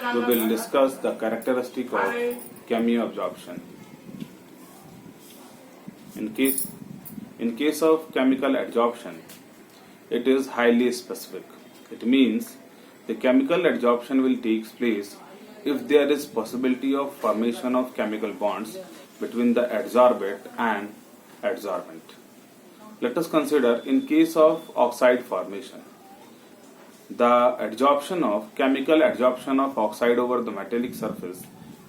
we will discuss the characteristic of chemiabsorption. In case of chemical adsorption, it is highly specific. It means the chemical adsorption will take place if there is possibility of formation of chemical bonds between the adsorbate and adsorbent. Let us consider in case of oxide formation. The chemical adsorption of oxide over the metallic surface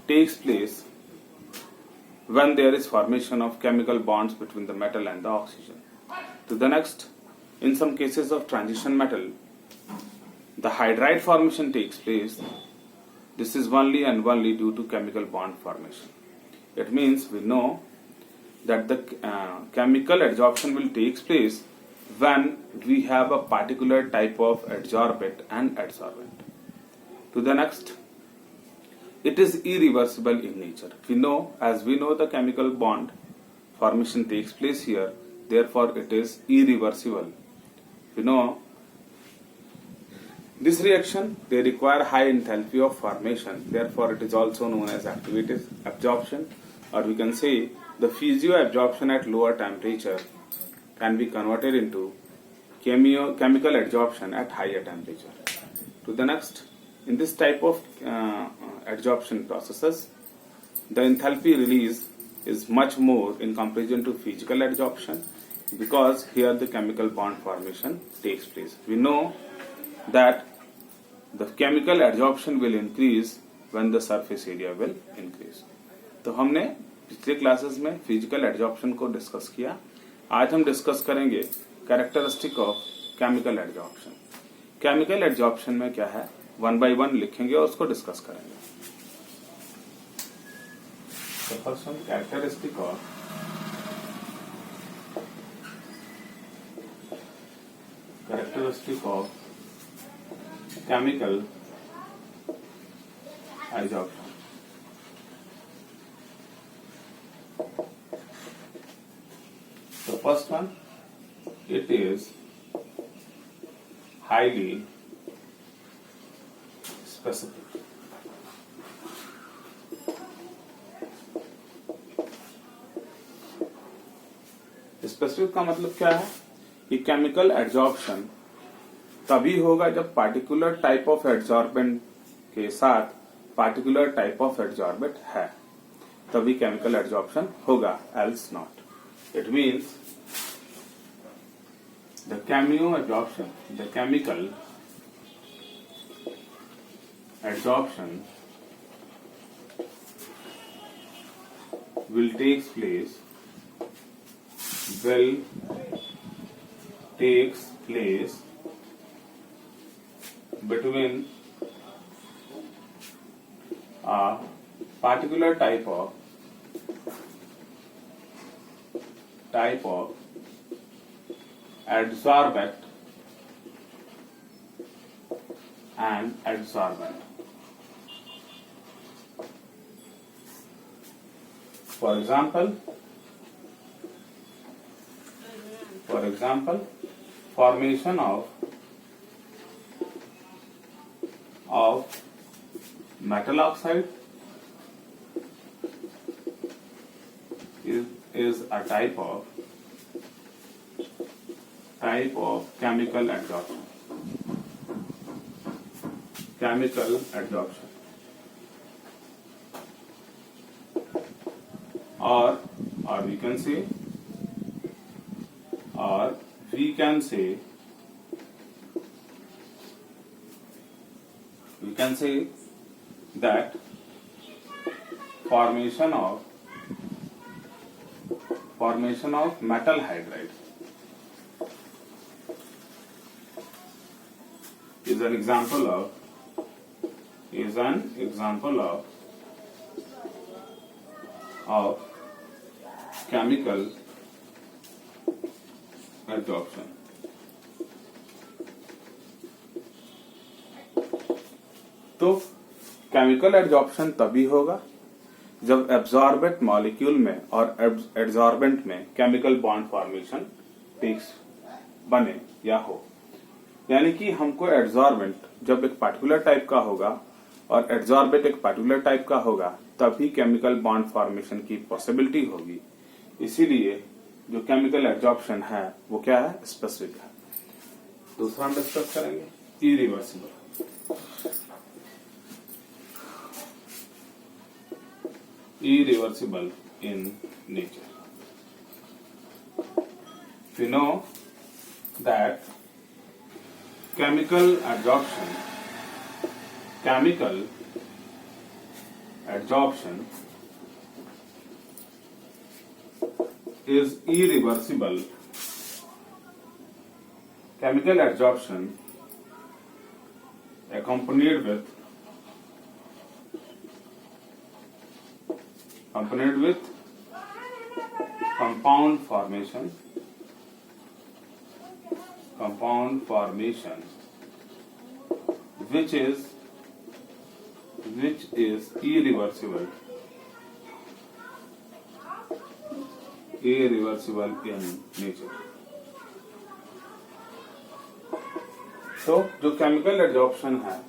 takes place when there is formation of chemical bonds between the metal and the oxygen. To the next, in some cases of transition metal, the hydride formation takes place. This is only and only due to chemical bond formation. It means we know that the chemical adsorption will take place when we have a particular type of adsorbate and adsorbent. To the next, it is irreversible in nature. As we know the chemical bond formation takes place here, therefore it is irreversible. We know this reaction, they require high enthalpy of formation, therefore it is also known as activated absorption, or we can say the physioabsorption at lower temperature can be converted into chemical adsorption at higher temperature. To the next, in this type of adsorption processes, the enthalpy release is much more in comparison to physical adsorption because here the chemical bond formation takes place. We know that the chemical adsorption will increase when the surface area will increase. तो हमने पिछले classes में physical adsorption को discuss किया. आज हम discuss करेंगे characteristic of chemical adsorption. Chemical adsorption में क्या है, वन बाय वन लिखेंगे और उसको डिस्कस करेंगे. First one, characteristic of chemical adsorption. The first one, it is highly specific. Specific का मतलब क्या है कि केमिकल एडजॉर्प्शन तभी होगा जब पार्टिकुलर टाइप ऑफ एडजॉर्बेंट के साथ पार्टिकुलर टाइप ऑफ एडजॉर्बेंट है, तभी केमिकल एडजॉर्प्शन होगा, else not. It means the chemical adsorption will takes place between a particular type of adsorbent and adsorbent. For example, formation of metal oxide is a type of chemical adsorption. Or we can say that formation of metal hydride is an example of chemical adsorption. तो chemical adsorption तभी होगा जब absorbent molecule में और adsorbent में chemical bond formation बने या हो. यानी कि हमको एडजॉर्बेंट जब एक पर्टिकुलर टाइप का होगा और एड्जॉर्बेट एक पर्टिकुलर टाइप का होगा तभी केमिकल बॉन्ड फॉर्मेशन की पॉसिबिलिटी होगी। इसीलिए जो केमिकल एड्जॉर्प्शन है वो क्या है, स्पेसिफिक है। दूसरा हम डिस्कस करेंगे irreversible. Irreversible in nature. We know that chemical adsorption is irreversible. Chemical adsorption accompanied with compound formation which is irreversible in nature। तो जो केमिकल एड्जॉर्प्शन है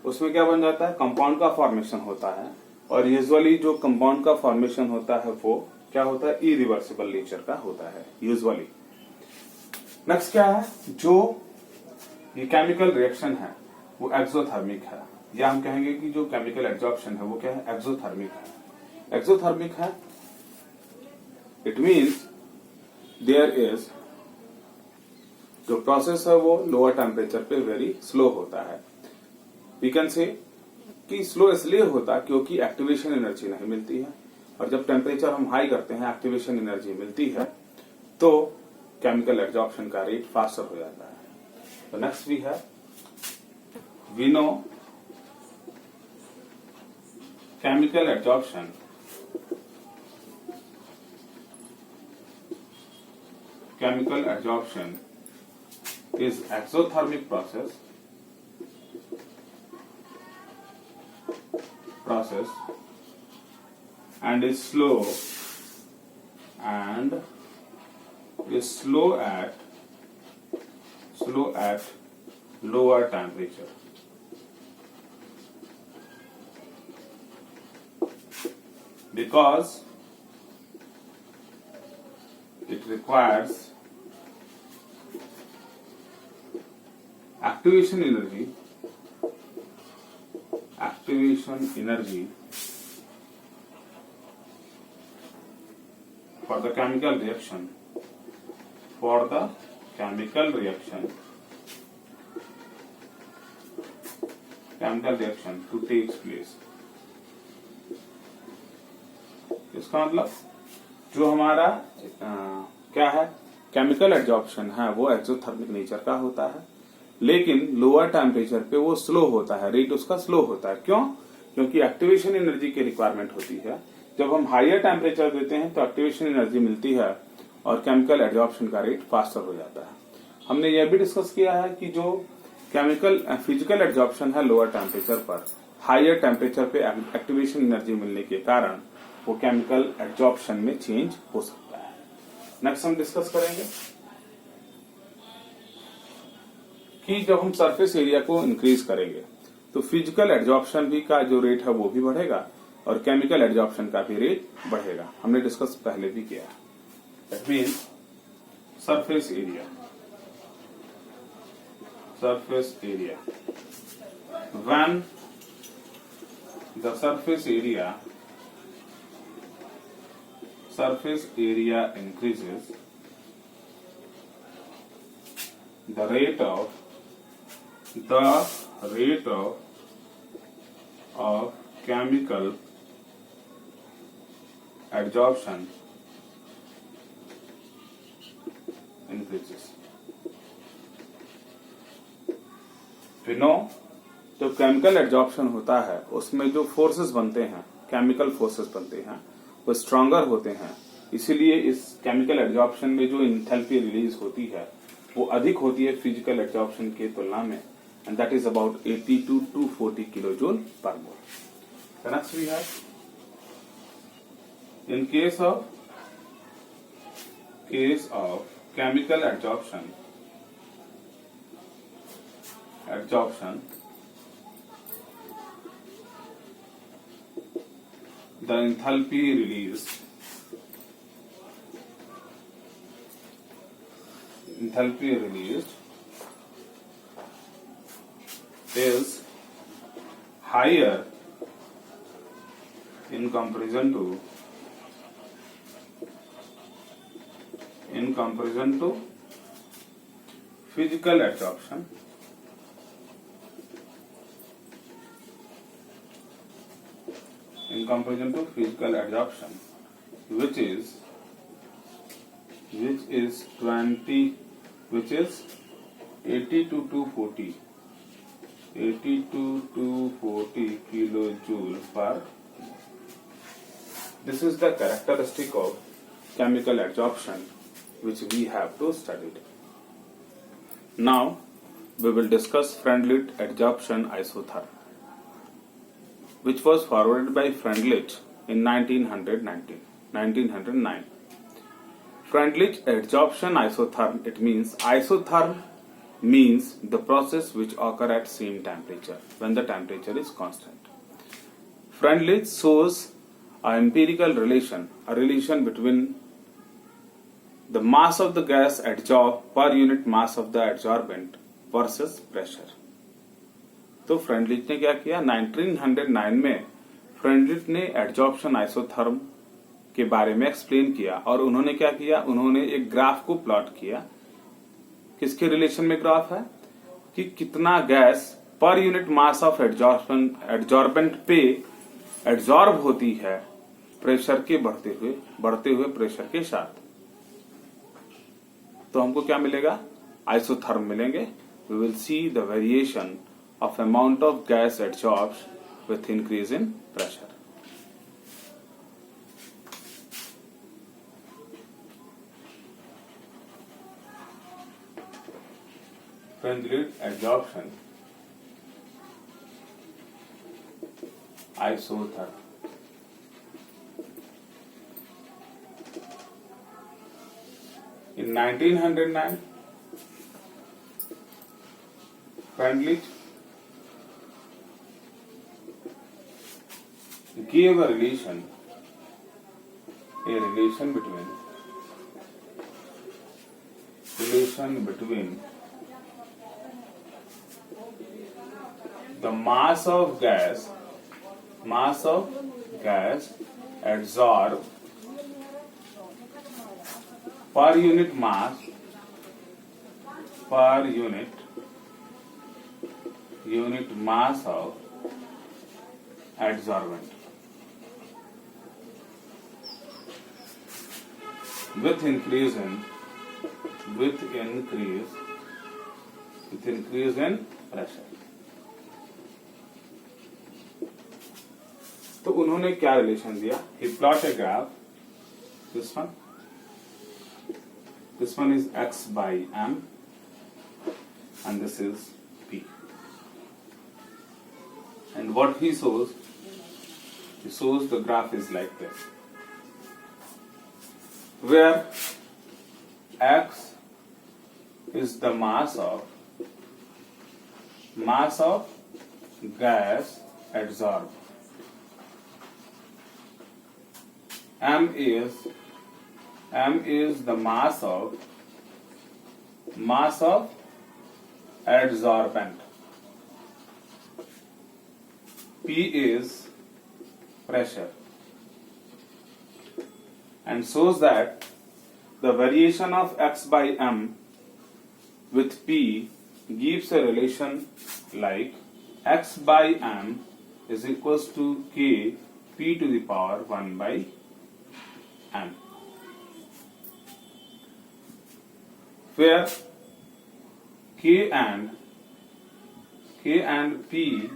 उसमें क्या बन जाता है, कंपाउंड का फॉर्मेशन होता है, और यूजुअली जो कंपाउंड का फॉर्मेशन होता है वो क्या होता है, इरिवर्सिबल नेचर का होता है यूजुअली। नेक्स्ट क्या है, जो ये केमिकल रिएक्शन है वो एक्सोथर्मिक है, या हम कहेंगे कि जो केमिकल एड्जॉर्प्शन है वो क्या है, एक्सोथर्मिक है। एक्सोथर्मिक है इट मीन्स देयर इज जो प्रोसेस है वो लोअर टेम्परेचर पे वेरी स्लो होता है। वी कैन से कि स्लो इसलिए होता है क्योंकि एक्टिवेशन एनर्जी नहीं मिलती है, और जब टेम्परेचर हम हाई करते हैं एक्टिवेशन एनर्जी मिलती है तो केमिकल एड्जॉर्प्शन का रेट फास्टर हो जाता है। तो next we know chemical adsorption is exothermic process and is slow at lower temperature, because it requires activation energy for the chemical reaction to take place। इसका मतलब जो हमारा क्या है, केमिकल एड्जॉर्प्शन है वो एक्सोथर्मिक नेचर का होता है, लेकिन लोअर टेम्परेचर पे वो स्लो होता है, रेट उसका स्लो होता है। क्यों? क्योंकि एक्टिवेशन एनर्जी की रिक्वायरमेंट होती है। जब हम हायर टेम्परेचर देते हैं तो एक्टिवेशन एनर्जी मिलती है और केमिकल एड्जॉर्प्शन का रेट फास्टर हो जाता है। हमने यह भी डिस्कस किया है कि जो फिजिकल एड्जॉर्प्शन है लोअर टेम्परेचर पर, हायर टेम्परेचर पे एक्टिवेशन एनर्जी मिलने के कारण वो केमिकल एड्जॉर्प्शन में चेंज हो सकता है। नेक्स्ट हम डिस्कस करेंगे कि जब हम सरफेस एरिया को इंक्रीज करेंगे तो फिजिकल एड्जॉर्प्शन भी का जो रेट है वो भी बढ़ेगा और केमिकल एड्जॉर्प्शन का भी रेट बढ़ेगा। हमने डिस्कस पहले भी किया। That means surface area when the surface area increases, the rate of chemical adsorption increases। We know जो केमिकल एड्जॉर्प्शन होता है उसमें जो फोर्सेस बनते हैं, केमिकल फोर्सेस बनते हैं, वो स्ट्रॉन्गर होते हैं। इसीलिए इस केमिकल एड्जॉर्प्शन में जो इंथैल्पी रिलीज होती है वो अधिक होती है फिजिकल एड्जॉर्प्शन के तुलना में, and that is about 80 to 240 kilojoule per mole. Next we have in case of chemical adsorption the enthalpy released is higher in comparison to physical adsorption, which is 80 to 240 kilojoule per. This is the characteristic of chemical adsorption which we have to study. Now we will discuss Freundlich adsorption isotherm, which was forwarded by Freundlich in 1909. Freundlich adsorption isotherm, it means isotherm means the process which occur at same temperature when the temperature is constant. Freundlich shows an empirical relation, a relation between the mass of the gas adsorbed per unit mass of the adsorbent versus pressure. तो Freundlich ने क्या किया, 1909 में Freundlich ने adsorption isotherm के बारे में explain किया और उन्होंने क्या किया, उन्होंने एक ग्राफ को प्लॉट किया. किसके रिलेशन में ग्राफ है कि कितना गैस पर यूनिट मास ऑफ एडजॉर्बेंट पे एडजॉर्ब होती है प्रेशर के बढ़ते हुए प्रेशर के साथ. तो हमको क्या मिलेगा, आइसोथर्म मिलेंगे. We will see the variation of amount of gas adsorbed with increase in pressure. Freundlich adsorption isotherm. In 1909, Freundlich gave a relation between the mass of gas adsorbed per unit mass of adsorbent with increase in pressure. तो उन्होंने क्या relation दिया, he plot a graph, this one is x by m and this is p, and what he shows the graph is like this, where x is the mass of gas adsorbed, m is the mass of adsorbent, p is pressure, and shows that the variation of x by m with p gives a relation like x by m is equals to k p to the power 1 by m, where k and p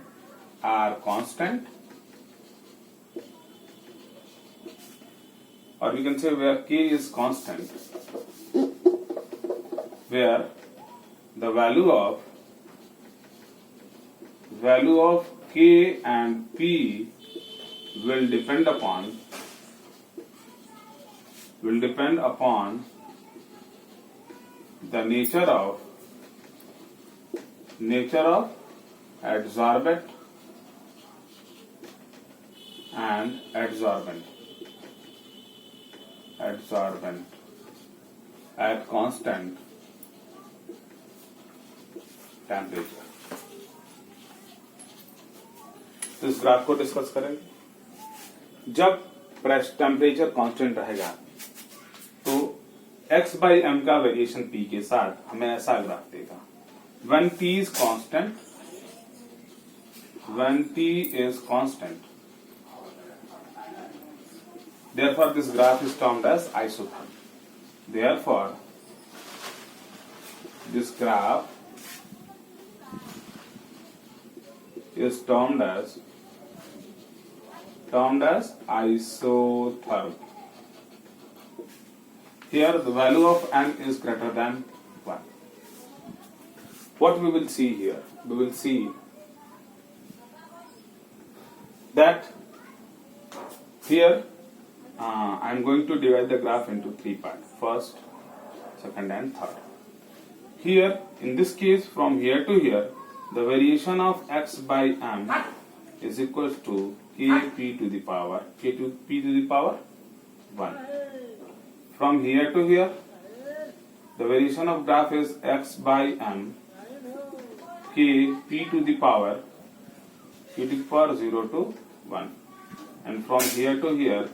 are constant, or we can say where k is constant, where the value of k and p will depend upon the nature of adsorbent and adsorbent at constant temperature. तो इस graph को discuss करेंगे। जब temperature constant रहेगा तो x by m का variation p के साथ हमें ऐसा ग्राफ देगा। When t is constant, therefore this graph is termed as isotherm. Therefore this graph is termed as isotherm. Here the value of n is greater than 1. What we will see here? We will see that here I am going to divide the graph into three parts: first, second and third. Here in this case, from here to here, the variation of x by m is equals to kp to the power 1. From here to here, the variation of graph is x by m kp to the power 0 to 1, and from here to here,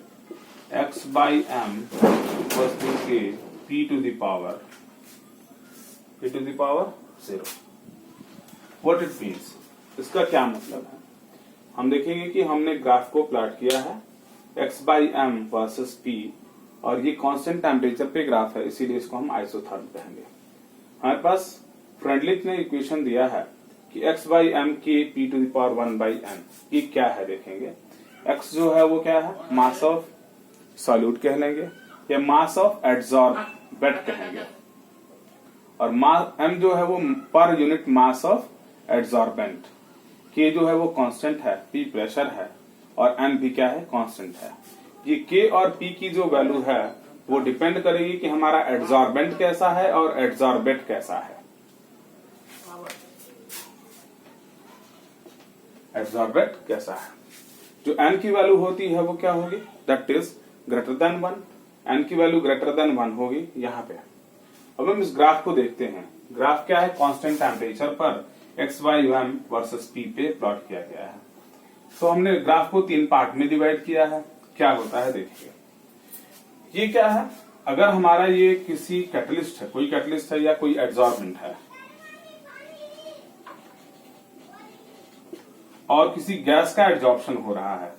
x by m equals to k p to the power 0. What it means? इसका क्या मतलब है? हम देखेंगे कि हमने graph को plot किया है x by m versus p, और ये कांस्टेंट टेम्परेचर पे ग्राफ है, इसीलिए इसको हम आइसोथर्म कहेंगे। हमारे पास फ्रेंडलिक ने इक्वेशन दिया है कि x by m k p to the power 1 by n, ये क्या है देखेंगे। x जो है वो क्या है, मास ऑफ सॉल्यूट कह लेंगे या मास ऑफ एडसॉर्बेंट कहेंगे, और m जो है वो per unit mass of adsorbent, k जो है वो कांस्टेंट है, p प्रेशर है, और n भी क्या है, कांस्टेंट है। ये k और p की जो वैल्यू है वो डिपेंड करेगी कि हमारा एडसॉर्बेंट कैसा है और एडसॉर्बेट कैसा है। एडसॉर्बेट कैसा है, जो n की वैल्यू होती है वो क्या होगी, that is greater than 1। n की वैल्यू ग्रेटर देन 1 होगी यहाँ पे। अब हम इस ग्राफ को देखते हैं। ग्राफ क्या है, कांस्टेंट टेम्परेचर पर x by m versus p पे प्लॉट किया गया है। तो हमने ग्राफ को 3 पार्ट में डिवाइड किया है। क्या होता है देखिए, ये क्या है, अगर हमारा ये किसी कैटलिस्ट है, कोई कैटलिस्ट है या कोई एडसॉर्बेंट है, और किसी गैस का एडजॉर्प्शन हो रहा है,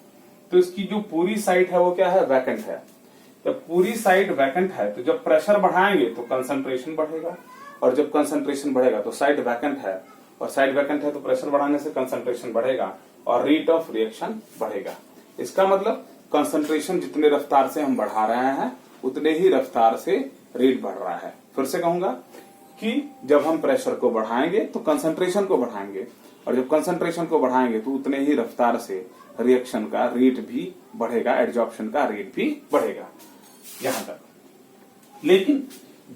तो इसकी जो पूरी साइड है वो क्या है, वैकेंट है। जब पूरी साइड वैकेंट है तो जब प्रेशर बढ़ाएंगे तो कंसंट्रेशन बढ़ेगा, और जब कंसंट्रेशन बढ़ेगा तो साइड वैकेंट है, और साइड वैकेंट है तो प्रेशर बढ़ाने से कंसंट्रेशन बढ़ेगा और रेट ऑफ रिएक्शन बढ़ेगा। इसका मतलब कंसंट्रेशन जितने रफ्तार से हम बढ़ा रहे हैं उतने ही रफ्तार से रेट बढ़ रहा है। फिर से कहूंगा कि जब हम प्रेशर को बढ़ाएंगे तो कंसंट्रेशन को बढ़ाएंगे, और जब कंसंट्रेशन को बढ़ाएंगे तो उतने ही रफ्तार से रिएक्शन का रेट भी बढ़ेगा, एडजॉर्प्शन का रेट भी बढ़ेगा, यहां तक। लेकिन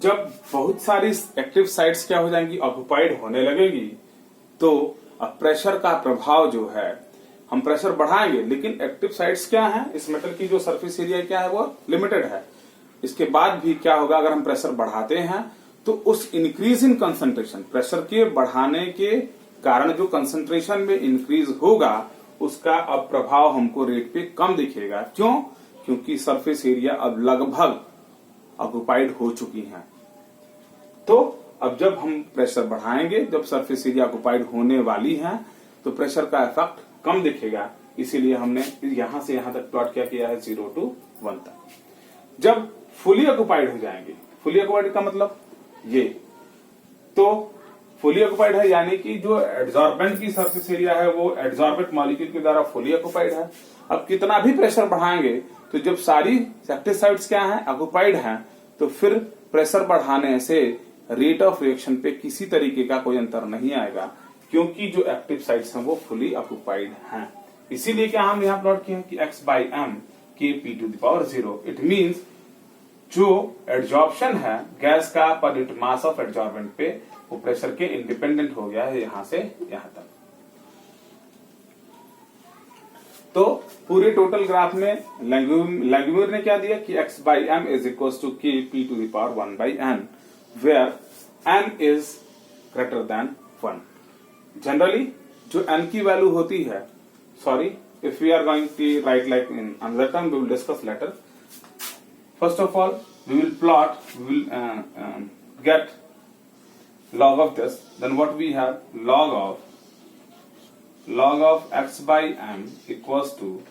जब बहुत सारी एक्टिव साइट्स क्या हो जाएंगी, ऑक्युपाइड होने लगेगी, तो अब प्रेशर का प्रभाव जो है, हम प्रेशर बढ़ाएंगे लेकिन एक्टिव साइट्स क्या है, इस मेटल की जो सरफेस एरिया क्या है वो लिमिटेड है। इसके बाद भी क्या होगा, अगर हम प्रेशर बढ़ाते हैं तो उस इंक्रीज इन कंसंट्रेशन, प्रेशर के बढ़ाने के कारण जो कंसंट्रेशन में इंक्रीज होगा उसका अब प्रभाव हमको रेट पे कम दिखेगा। क्यों? क्योंकि सरफेस एरिया अब लगभग ऑक्युपाइड हो चुकी है। तो अब जब हम प्रेशर बढ़ाएंगे, जब सरफेस एरिया ऑक्युपाइड होने वाली है, तो प्रेशर का इफेक्ट कम दिखेगा। इसीलिए हमने यहां से यहां तक प्लॉट क्या किया है, 0 to 1 तक। जब फुली ऑक्युपाइड हो जाएंगे, फुली ऑक्युपाइड का मतलब ये, तो फुली ऑक्युपाइड है यानी कि जो एडसॉर्बेंट की सरफेस एरिया है वो एडसॉर्बेंट मॉलिक्यूल के द्वारा फुली ऑक्युपाइड है। अब कितना भी प्रेशर बढ़ाएंगे तो जब सारी एक्टिव साइट्स क्या है, ऑक्युपाइड है, तो फिर प्रेशर बढ़ाने से रेट ऑफ रिएक्शन पे किसी तरीके का कोई अंतर नहीं आएगा, क्योंकि जो एक्टिव साइट्स हैं वो फुली ऑक्युपाइड हैं। इसीलिए क्या हम यहाँ प्लॉट किए हैं कि x by m k p to the power 0। It means जो एडजॉर्प्शन है गैस का पर यूनिट मास ऑफ एडजॉर्बेंट पे, वो प्रेशर के इंडिपेंडेंट हो गया है यहां से यहां तक। तो पूरे टोटल ग्राफ में लैंगम्यूर ने क्या दिया कि x by m is equals to k p to the power 1 by n, where n is greater than 1. Generally जो n की वैल्यू होती है, sorry, if we are going to write like in another term, we will discuss later. First of all, we will plot, we will get log of this. Then what we have, log of x by m equals to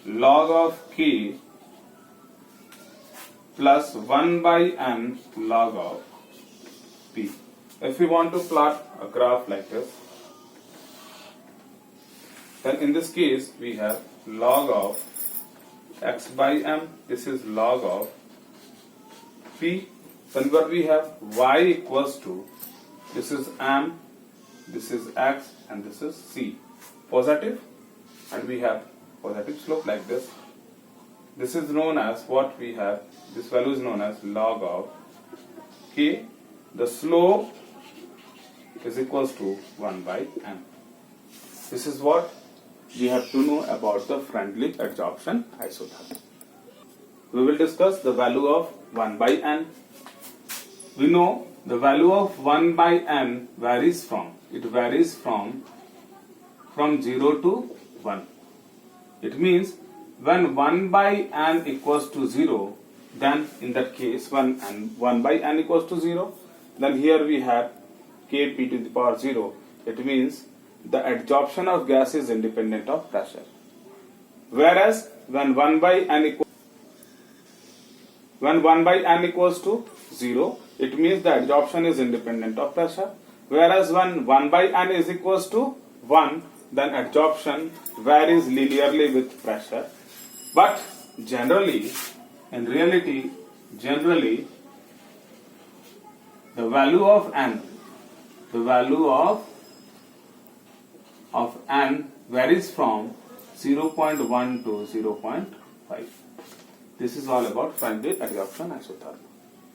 log of k plus 1 by n log of p. If we want to plot a graph like this, then in this case we have log of x by m, this is log of p. Then what we have, y equals to, this is m, this is x, and this is c. Positive, and we have positive slope like this. This is known as what we have, this value is known as log of k. The slope is equals to 1 by m. This is what we have to know about the friendly adsorption isotherm. We will discuss the value of 1 by n. We know the value of 1 by n varies from, it varies from 0 to 1. It means when 1 by n equals to 0, then in that case 1 by n equals to 0, then here we have kp to the power 0. It means the adsorption of gas is independent of pressure. Whereas when 1 by n equals to 0, it means the adsorption is independent of pressure. Whereas when 1 by n is equals to 1, then adsorption varies linearly with pressure. But generally, in reality, generally the value of n, the value of n varies from 0.1 to 0.5. This is all about friendly adsorption isotherm.